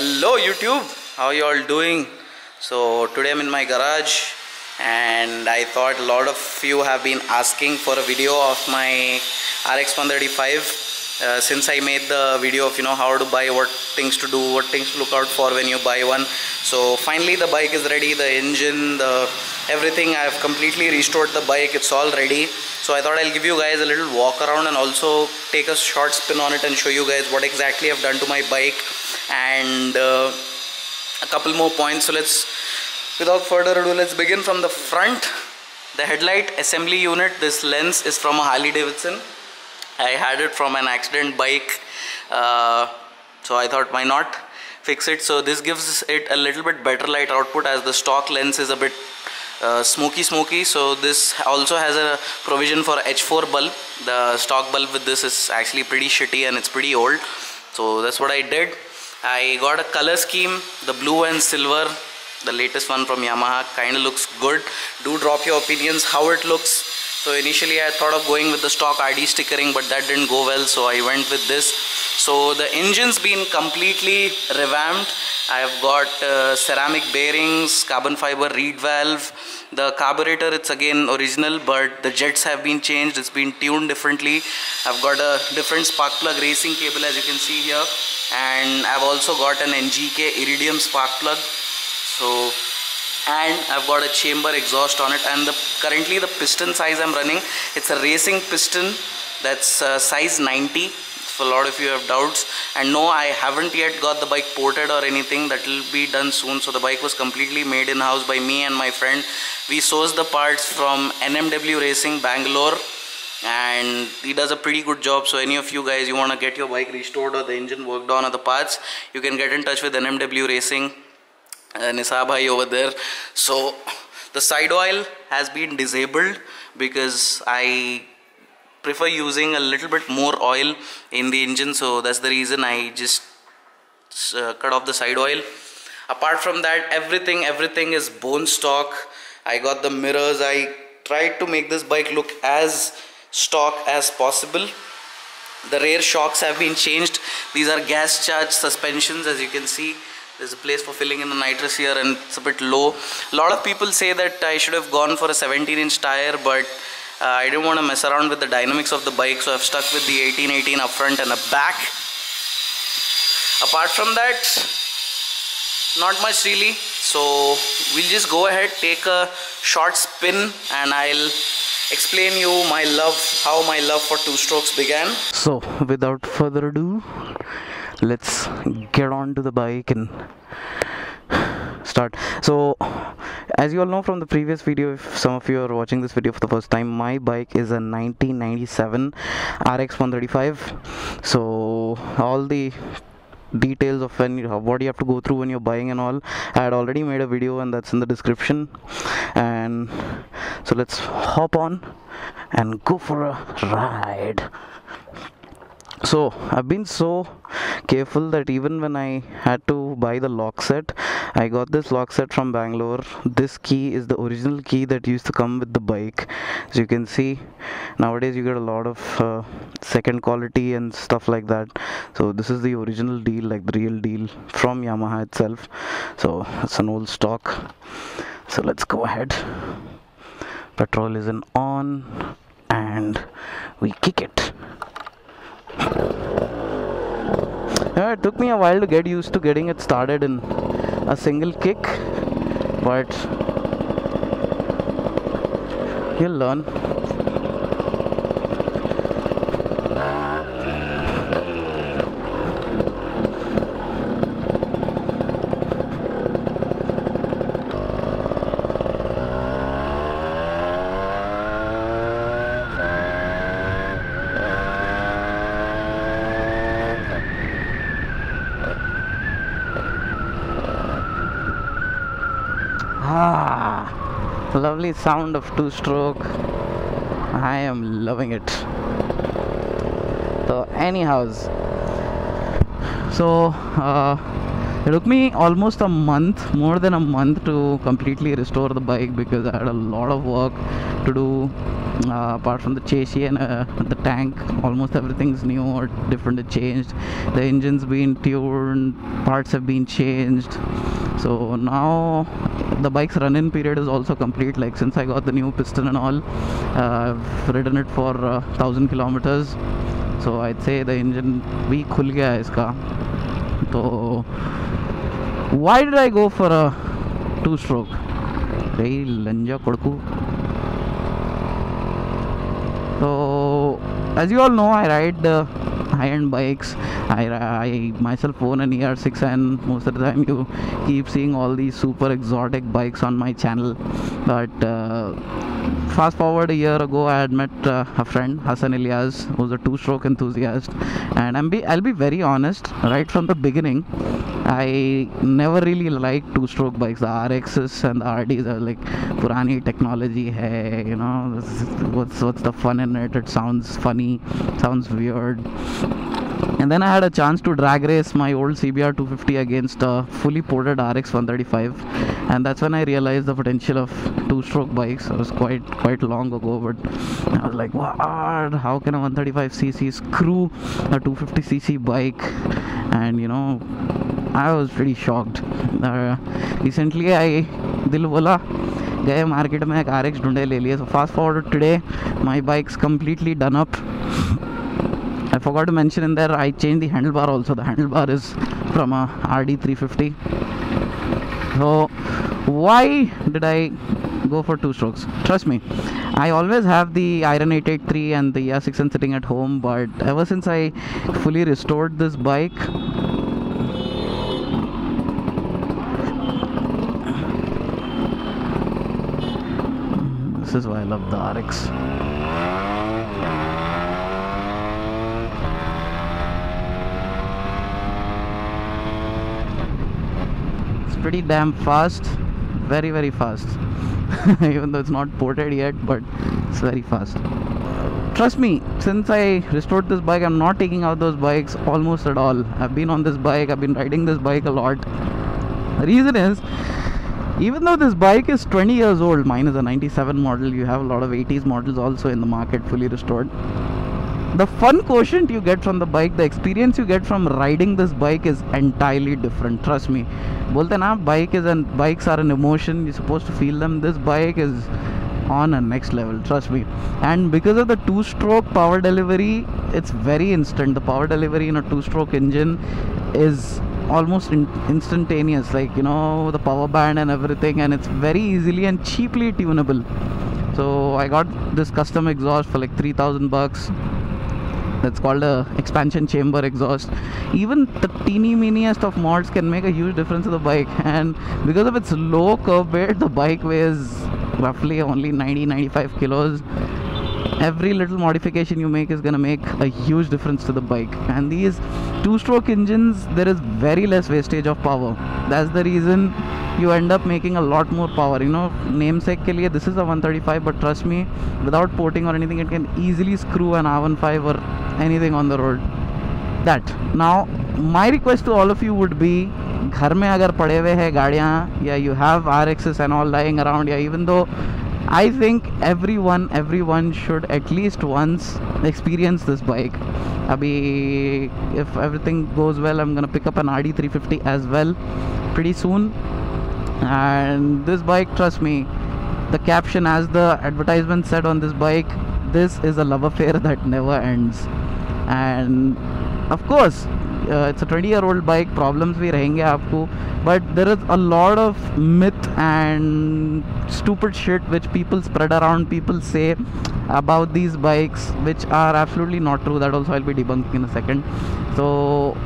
Hello YouTube, how you all doing? So today I'm in my garage and I thought a lot of you have been asking for a video of my RX 135 since I made the video of how to buy, what things to do, what things to look out for when you buy one. So finally the bike is ready, the engine, everything. I have completely restored the bike, it's all ready. So I thought I'll give you guys a little walk around and also take a short spin on it and show you guys what exactly I've done to my bike and a couple more points. So without further ado, let's begin from the front. The headlight assembly unit, this lens is from a Harley Davidson. I had it from an accident bike, so I thought why not fix it. So this gives it a little bit better light output, as the stock lens is a bit smoky. So this also has a provision for H4 bulb. The stock bulb with this is actually pretty shitty and it's pretty old, so that's what I did. I got a color scheme, the blue and silver, the latest one from Yamaha. Kind of looks good. Do drop your opinions how it looks. So initially I thought of going with the stock RD stickering, but that didn't go well, so I went with this. So the engine's been completely revamped. I have got ceramic bearings, carbon fiber reed valve. The carburetor, it's again original, but the jets have been changed. It's been tuned differently. I've got a different spark plug racing cable, as you can see here, and I've also got an NGK Iridium spark plug. And I've got a chamber exhaust on it, and currently the piston size I'm running, it's a racing piston that's size 90. For a lot of you have doubts, and no, I haven't yet got the bike ported or anything. That will be done soon. So the bike was completely made in house by me and my friend. We sourced the parts from NMW Racing Bangalore, and he does a pretty good job. So any of you guys, you want to get your bike restored or the engine worked on or the parts, you can get in touch with NMW Racing, Nisa bhai over there. So the side oil has been disabled because I prefer using a little bit more oil in the engine, so that's the reason I just cut off the side oil. Apart from that, everything is bone stock. I got the mirrors. I tried to make this bike look as stock as possible. The rear shocks have been changed. These are gas charged suspensions, as you can see. There's a place for filling in the nitrous here and it's a bit low. A lot of people say that I should have gone for a 17-inch tire, but I didn't want to mess around with the dynamics of the bike, so I've stuck with the 18-18 up front and up back. Apart from that, not much really. So we'll just go ahead, take a short spin, and I'll explain you how my love for two-strokes began. So without further ado, let's get on to the bike and start. So as you all know from the previous video, if some of you are watching this video for the first time, my bike is a 1997 RX 135. So all the details of what you have to go through when you're buying and all, I had already made a video and that's in the description. And so let's hop on and go for a ride. So I've been so careful that even when I had to buy the lock set, I got this lock set from Bangalore. This key is the original key that used to come with the bike. As you can see, nowadays you get a lot of second quality and stuff like that. So this is the original deal, like the real deal from Yamaha itself. So it's an old stock. So let's go ahead. Petrol is on and we kick it. Yeah, it took me a while to get used to getting it started in a single kick, but you'll learn. Lovely sound of two-stroke. I am loving it. So anyhows, it took me almost a month, more than a month, to completely restore the bike because I had a lot of work to do Apart from the chassis and the tank, almost everything's new or different. It changed. The engine's been tuned, parts have been changed. So now the bike's run-in period is also complete. Like since I got the new piston and all, I've ridden it for 1,000 kilometers. So I'd say the engine भी खुल गया है इसका. So why did I go for a 2-stroke? Hey, lanja kodku. So as you all know, I ride high-end bikes. I myself own an ER6, and most of the time you keep seeing all these super exotic bikes on my channel. But fast forward a year ago, I had met a friend, Hassan Ilyas, who's a 2-stroke enthusiast, and I'll be very honest, right from the beginning, I never really liked 2-stroke bikes. The RXs and the RDs are like purani technology hai, you know, what's the fun in it? It sounds funny, sounds weird. And then I had a chance to drag race my old CBR 250 against a fully ported RX 135, and that's when I realized the potential of 2-stroke bikes. It was quite long ago, but I was like, what? How can a 135cc screw a 250cc bike? And you know, I was pretty shocked. Recently I दिल बोला गए market में एक RX ढूंढे ले लिए. So fast forward to today, my bike's completely done up. I forgot to mention in there, I changed the handlebar also. The handlebar is from a RD 350. So why did I go for 2-strokes? Trust me, I always have the Iron 883 and the ER6 sitting at home, but ever since I fully restored this bike, this is why I love the RX. Pretty damn fast, very fast. Even though it's not ported yet, but it's very fast. Trust me, since I restored this bike, I'm not taking out those bikes almost at all. I've been on this bike, I've been riding this bike a lot. The reason is, even though this bike is 20 years old, mine is a 97 model, you have a lot of 80s models also in the market fully restored. The fun quotient you get from the bike, the experience you get from riding this bike is entirely different. Trust me. बोलते ना, bikes are an emotion. You're supposed to feel them. This bike is on a next level. Trust me. And because of the 2-stroke power delivery, it's very instant. The power delivery in a 2-stroke engine is almost instantaneous. Like, you know, the power band and everything, and it's very easily and cheaply tunable. So I got this custom exhaust for like $3,000. That's called a expansion chamber exhaust. Even the teeny meaniest of mods can make a huge difference to the bike, and because of its low curb weight, the bike weighs roughly only 90-95 kilos. Every little modification you make is gonna make a huge difference to the bike. And these 2-stroke engines, there is very less wastage of power. That's the reason you end up making a lot more power. You know, namesake ke liye this is a 135, but trust me, without porting or anything, it can easily screw an R15 or anything on the road. That. Now, my request to all of you would be, घर में अगर पड़े हुए हैं गाड़ियाँ, या you have RXs and all lying around, या even though I think everyone should at least once experience this bike. Abhi, if everything goes well, I'm gonna pick up an RD 350 as well pretty soon. And this bike, trust me, the caption, as the advertisement said on this bike, this is a love affair that never ends. And of course, it's a 20-year-old bike, problems bhi rahenge aapko, but there is a lot of myth and stupid shit which people spread around, people say about these bikes, which are absolutely not true. That also I'll be debunking in a second. So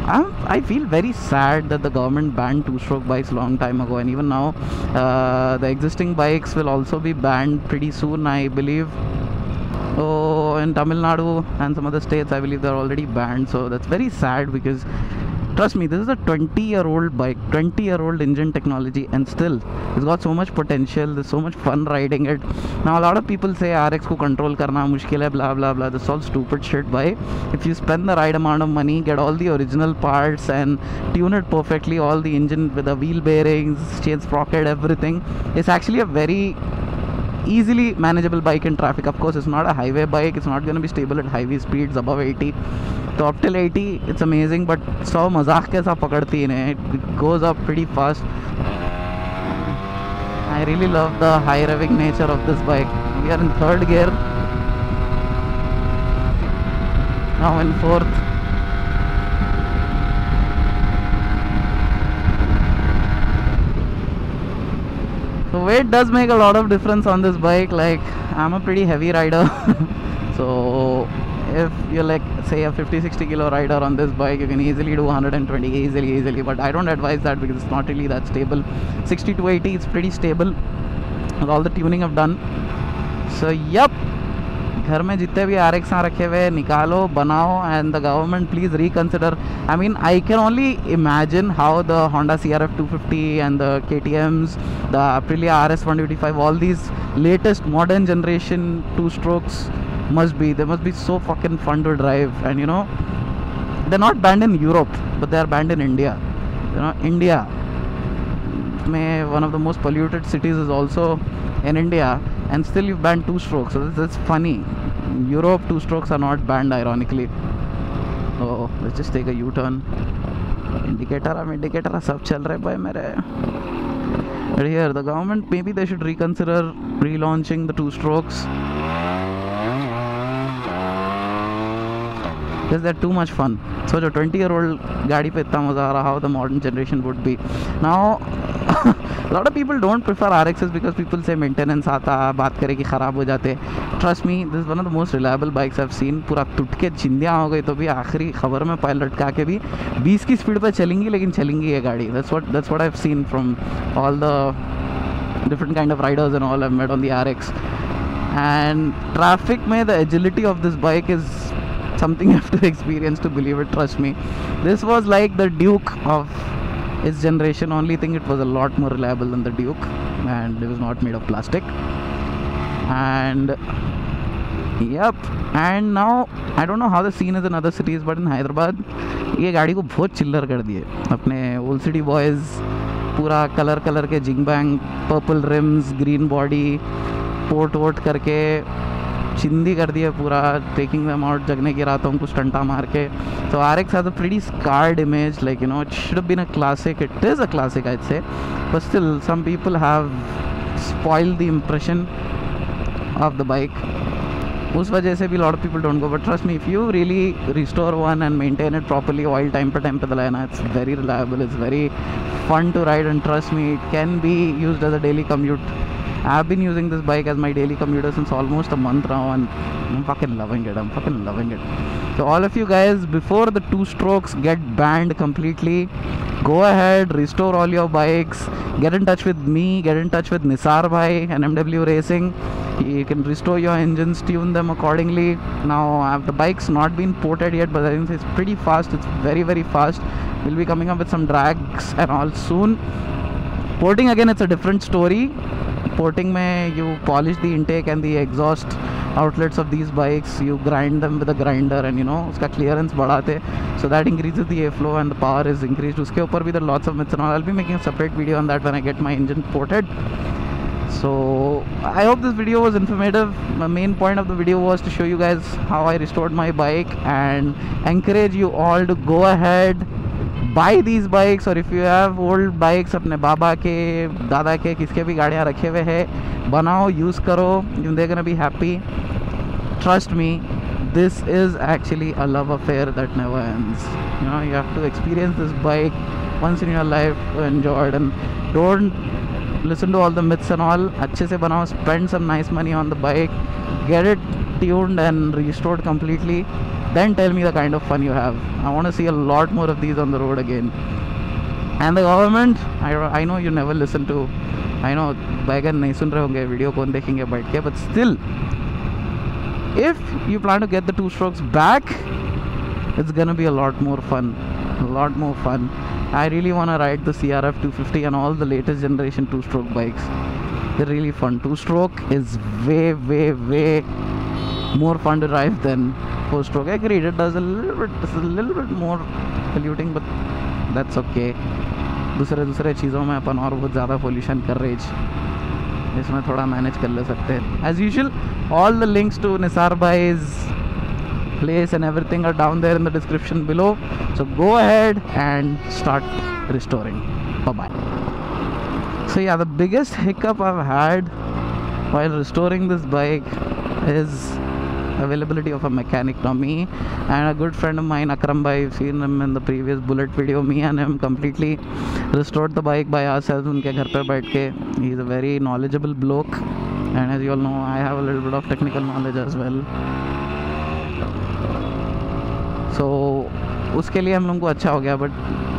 I feel very sad that the government banned 2-stroke bikes long time ago, and even now the existing bikes will also be banned pretty soon, I believe. Oh, in Tamil Nadu and some other states, I believe they're already banned. So that's very sad, because trust me, this is a 20-year-old bike, 20-year-old engine technology, and still it's got so much potential. There's so much fun riding it. Now a lot of people say RX ko control karna mushkil hai, blah blah blah. This is all stupid shit. Why? If you spend the right amount of money, get all the original parts and tune it perfectly, all the engine with the wheel bearings, chain sprocket, everything, it's actually a very easily manageable bike in traffic. Of course, it's not a highway bike, it's not going to be stable at highway speeds above 80. So up till 80 it's amazing, but 100 मजाक के साथ पकड़ती है, it goes up pretty fast. I really love the high revving nature of this bike. We are in 3rd gear, now in 4th. So weight does make a lot of difference on this bike. Like, I'm a pretty heavy rider so if you're like say a 50-60 kilo rider on this bike, you can easily do 120 easily, but I don't advise that because it's not really that stable. 60 to 80 it's pretty stable with all the tuning I've done. So yep, घर में जितने भी RX रखे हुए निकालो, बनाओ, and the government please reconsider. I mean, I can only imagine how the Honda CRF 250 and the KTMs, the Aprilia RS 125, all these latest modern generation 2-strokes must be. They must be so fucking fun to drive. And you know, they're not banned in Europe, but they are banned in India. You know, India, one of the most polluted cities is also in India, and still you ban 2-strokes. So that's funny. In Europe, 2-strokes are not banned, ironically. So let's just take a U-turn. Indicator सब चल रहे भाई मेरे. But here the government, maybe they should reconsider relaunching the 2-strokes because they're too much fun. So जो 20-year-old गाड़ी पे इतना मज़ा आ रहा, how the modern generation would be. Now a lot of people don't prefer RXs because people say maintenance आता, बात करे कि ख़राब हो जाते. Trust me, this is one of the most reliable bikes I've seen. पूरा टूट के चिंदियाँ हो गई तो भी आखिरी खबर में पैर लटका के भी 20 की स्पीड पे चलेंगी, लेकिन चलेंगी ये गाड़ी. That's what I've seen from all the different kind of riders and all I've met on the RX. And traffic में the agility of this bike is something you have to experience to believe it. Trust me, this was like the Duke of its generation. Only thing, it was a lot more reliable than the Duke, and it was not made of plastic. And yep, and now I don't know how the scene is in other cities, but in Hyderabad ये गाड़ी को बहुत चिल्लर कर दिए अपने old city boys. पूरा colour के zing bang, purple rims, green body, पोर्ट वोट करके चिंदी कर दिया पूरा. टेकिंग देम आउट जगने की रातों को स्टंटा मार के. So RX has a pretty scarred image. Like, you know, it should have been a classic. It is a classic, I'd say, but still some people have spoiled the impression of the bike. उस वजह से भी lot of people don't go. But trust me, if you really restore one and maintain it properly, oil time per time pedalana, it's very reliable, it's very fun to ride, and trust me, it can be used as a daily commute. I've been using this bike as my daily commuter since almost a month now, and I'm fucking loving it. So all of you guys, before the 2-strokes get banned completely, go ahead, restore all your bikes, get in touch with me, get in touch with Nisar bhai and MW Racing. You can restore your engines, tune them accordingly. Now the bike's not been ported yet, but I think it's pretty fast. It's very fast. We'll be coming up with some drags and all soon. Porting, again, it's a different story. Porting mein you polish the intake and the exhaust outlets of these bikes, you grind them with a grinder, and you know, uska clearance badhate, so that increases the airflow and the power is increased. Uske upar bhi there are lots of myths and all. I'll be making a separate video on that when I get my engine ported. So I hope this video was informative. My main point of the video was to show you guys how I restored my bike and encourage you all to go ahead, buy these bikes. और if you have old bikes, अपने बाबा के, दादा के, किसके भी गाड़ियाँ रखे हुए हैं, बनाओ, use करो, they're gonna be happy. Trust me, this is actually a love affair that never ends. You know, you have to experience this bike once in your life to enjoy it, and don't listen to all the myths and all. अच्छे से बनाओ, spend some nice money on the bike, get it tuned and restored completely, then tell me the kind of fun you have. I want to see a lot more of these on the road again. And the government, I know you never listen to, I know बैगन नहीं सुन रहे होंगे, video कौन देखेंगे बैठ के, but still, if you plan to get the 2-strokes back, it's gonna be a lot more fun. I really want to ride the CRF 250 and all the latest generation 2-stroke bikes. They're really fun. 2-stroke is way more fun to drive than 4-stroke. I agreed, it does a little bit more polluting, but that's okay. दूसरे चीज़ों में अपन और बहुत ज़्यादा pollution कर रहे हैं. इसमें थोड़ा मैनेज कर ले सकते हैं. As usual all the links to Nisar Bhai's place and everything are down there in the description below, so go ahead and start restoring. Bye bye. So yeah, the biggest hiccup I've had while restoring this bike is availability of a mechanic. Now me and a good friend of mine, Akram Bhai, you've seen him in the previous bullet video, me and him completely restored the bike by ourselves उनके घर पे बैठ के. He's a very knowledgeable bloke, and as you all know, I have a little bit of technical knowledge as well. So उसके लिए हम लोगों को अच्छा हो गया. But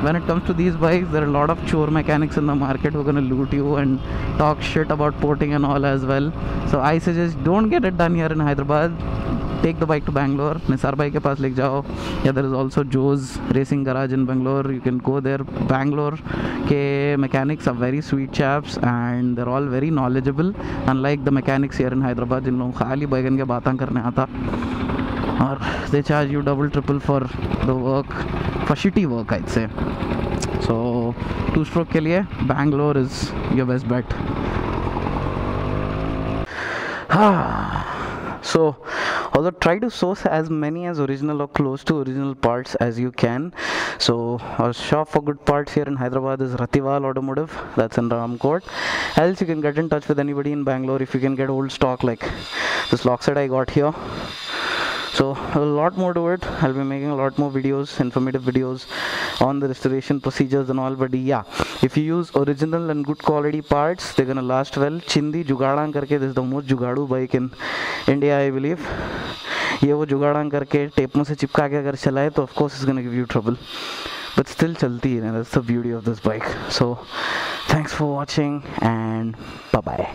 when it comes to these bikes, there are a lot of chore mechanics in the market who are going to loot you and talk shit about porting and all as well. So I suggest don't get it done here in Hyderabad. Take the bike to Bangalore. Nisar bhai के पास लेके जाओ. Yeah, there is also Joe's Racing Garage in Bangalore. You can go there. Bangalore के mechanics are very sweet chaps and they're all very knowledgeable. Unlike the mechanics here in Hyderabad, जिन लोगों को खाली बैगन के बातें करने आता और they charge you double triple for the work, for shitty work I'd say. So two stroke के लिए Bangalore is your best bet. So although try to source as many as original or close to original parts as you can. So our shop for good parts here in Hyderabad is Ratiwal Automotive, that's in Ramkot. Else you can get in touch with anybody in Bangalore if you can get old stock like this lock set I got here. So a lot more to it. I'll be making a lot more videos, informative videos on the restoration procedures and all. But yeah, if you use original and good quality parts, they're gonna last well. Chindi Jugaadang करके, this is the most जुगाड़ू bike in India, I believe. ये वो जुगाड़ांग करके टेपों से चिपका के अगर चलाए तो of course it's gonna give you trouble. But still चलती है. That's the beauty of this bike. So thanks for watching and bye bye.